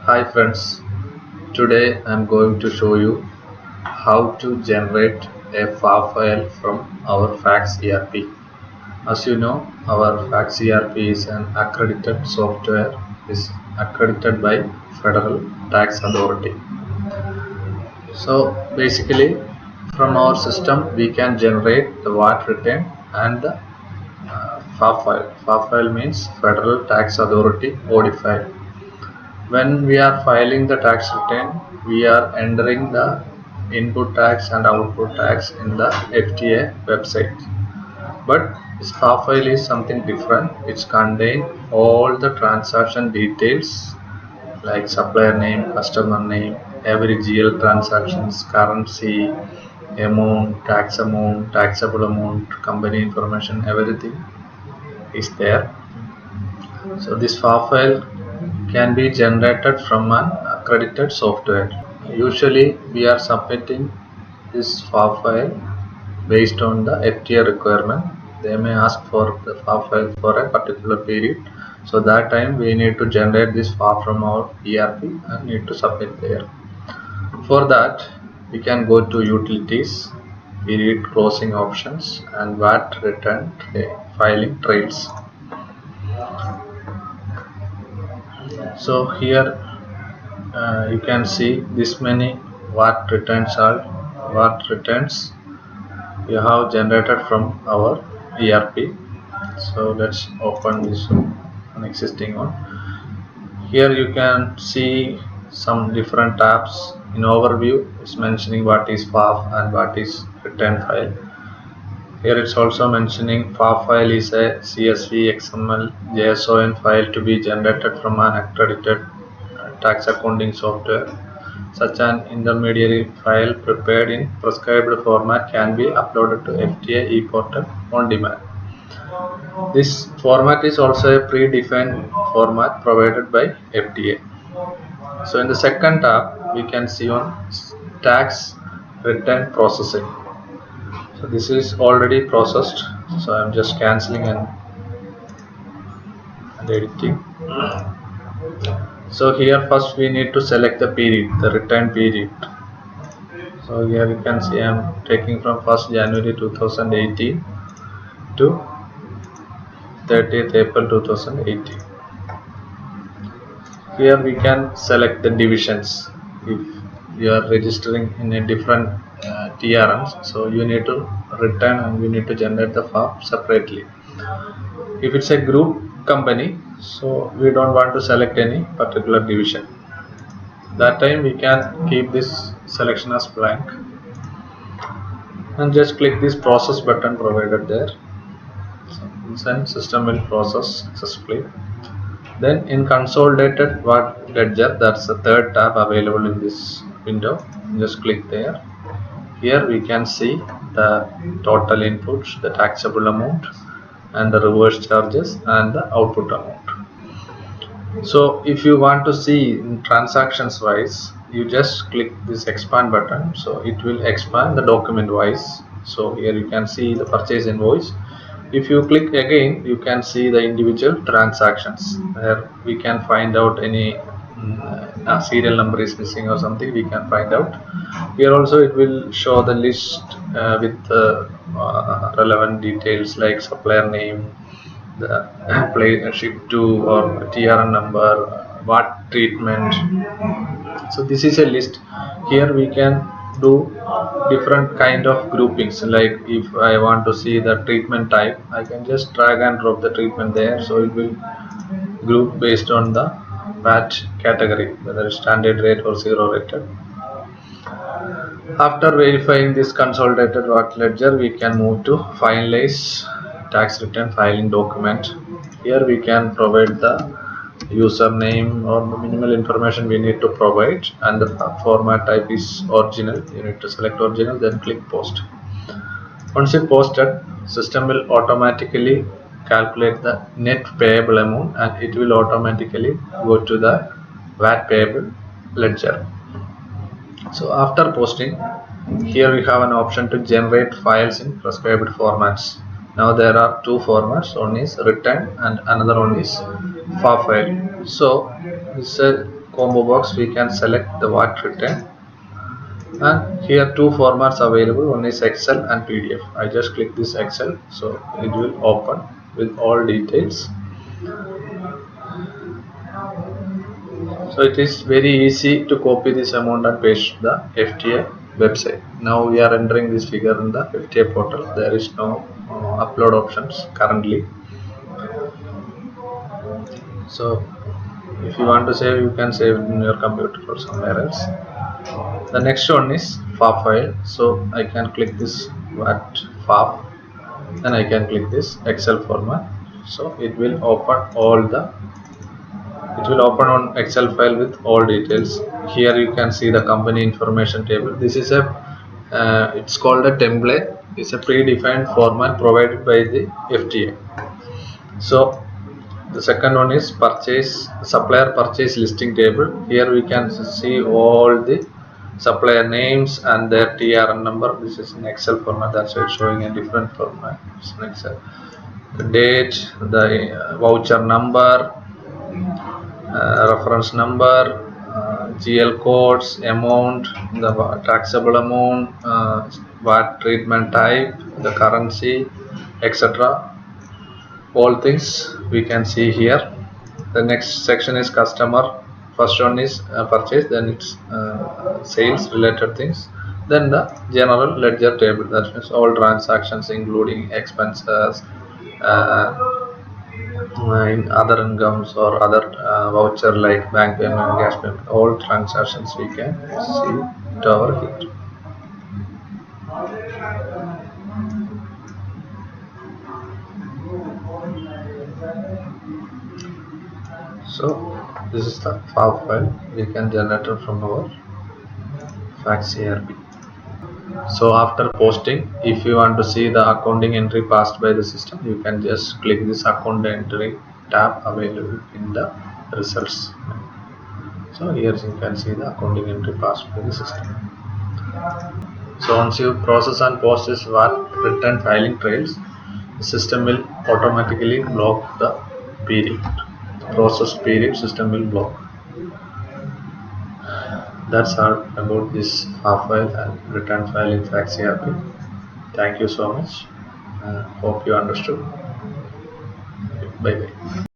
Hi friends, today I'm going to show you how to generate a FAR file from our Fax ERP. As you know, our Fax ERP is an accredited software, is accredited by Federal Tax Authority. So basically, from our system we can generate the VAT return and the FAR file. FAR file means Federal Tax Authority OD file. When we are filing the tax return, we are entering the input tax and output tax in the FTA website. But this FAR file is something different. It contains all the transaction details like supplier name, customer name, every GL transactions, currency, amount, taxable amount, company information, everything is there. So this FAR file can be generated from an accredited software. Usually we are submitting this FAR file based on the FTA requirement. They may ask for the FAR file for a particular period. So that time we need to generate this FAR from our ERP and need to submit there. For that we can go to utilities, period closing options and VAT return filing trails. So here you can see this many VAT returns we have generated from our ERP. So let's open this an existing one. Here you can see some different tabs. In overview it's mentioning what is FAF and what is return file. Here it's also mentioning FAR file is a CSV, XML, JSON file to be generated from an accredited tax accounting software. Such an intermediary file prepared in prescribed format can be uploaded to FTA ePortal on demand. This format is also a predefined format provided by FTA. So in the second tab we can see on tax return processing. So this is already processed, so I'm just cancelling and editing. So here first we need to select the period, the return period. So here you can see I'm taking from 1st January 2018 to 30th April 2018. Here we can select the divisions. If you are registering in a different TRMs, so you need to return and you need to generate the form separately. If it's a group company, so we don't want to select any particular division. That time we can keep this selection as blank and just click this process button provided there. So then system will process successfully. Then in consolidated VAT ledger, that's the third tab available in this window. Just click there. Here we can see the total inputs, the taxable amount and the reverse charges and the output amount. So if you want to see transactions wise, you just click this expand button, so it will expand the document wise. So here you can see the purchase invoice. If you click again, you can see the individual transactions where we can find out any serial number is missing or something, we can find out. Here also it will show the list with relevant details like supplier name, the ship to or TRN number, what treatment. So this is a list. Here we can do different kind of groupings, like if I want to see the treatment type, I can just drag and drop the treatment there, so it will group based on the VAT category, whether it's standard rate or zero rated. After verifying this consolidated VAT ledger, we can move to finalize tax return filing document. Here we can provide the username or the minimal information we need to provide, and the format type is original. You need to select original, then click post. Once you posted, system will automatically calculate the net payable amount and it will automatically go to the VAT payable ledger. So after posting, here we have an option to generate files in prescribed formats. Now there are two formats, one is return and another one is FAR file. So this is a combo box we can select the what written, and here two formats available, one is Excel and PDF. I just click this Excel, so it will open with all details. So it is very easy to copy this amount and paste the FTA website. Now we are entering this figure in the FTA portal. There is no upload options currently. So if you want to save, you can save it in your computer or somewhere else. The next one is FAB file. So I can click this what FAB, then I can click this Excel format. So it will open on Excel file with all details. Here you can see the company information table. This is it's called a template. It's a predefined format provided by the FTA. So the second one is supplier purchase listing table. Here we can see all the supplier names and their TRN number. This is in Excel format, that's why it's showing a different format. It's in Excel. The date, the voucher number, reference number, GL codes, amount, the taxable amount, VAT treatment type, the currency, etc. All things we can see here. The next section is customer. First one is purchase, then it's sales related things, then the general ledger table, that means all transactions including expenses, in other incomes or other voucher like bank payment, gas payment, all transactions we can see it over here. So this is the FAB file we can generate it from our fax ERP. So after posting, if you want to see the accounting entry passed by the system, you can just click this account entry tab available in the results. So here you can see the accounting entry passed by the system. So once you process and post this VAT return filing trails, the system will automatically block the period. Process period system will block. That's all about this FAB file and return file in fax ERP. Thank you so much. Hope you understood. Bye bye.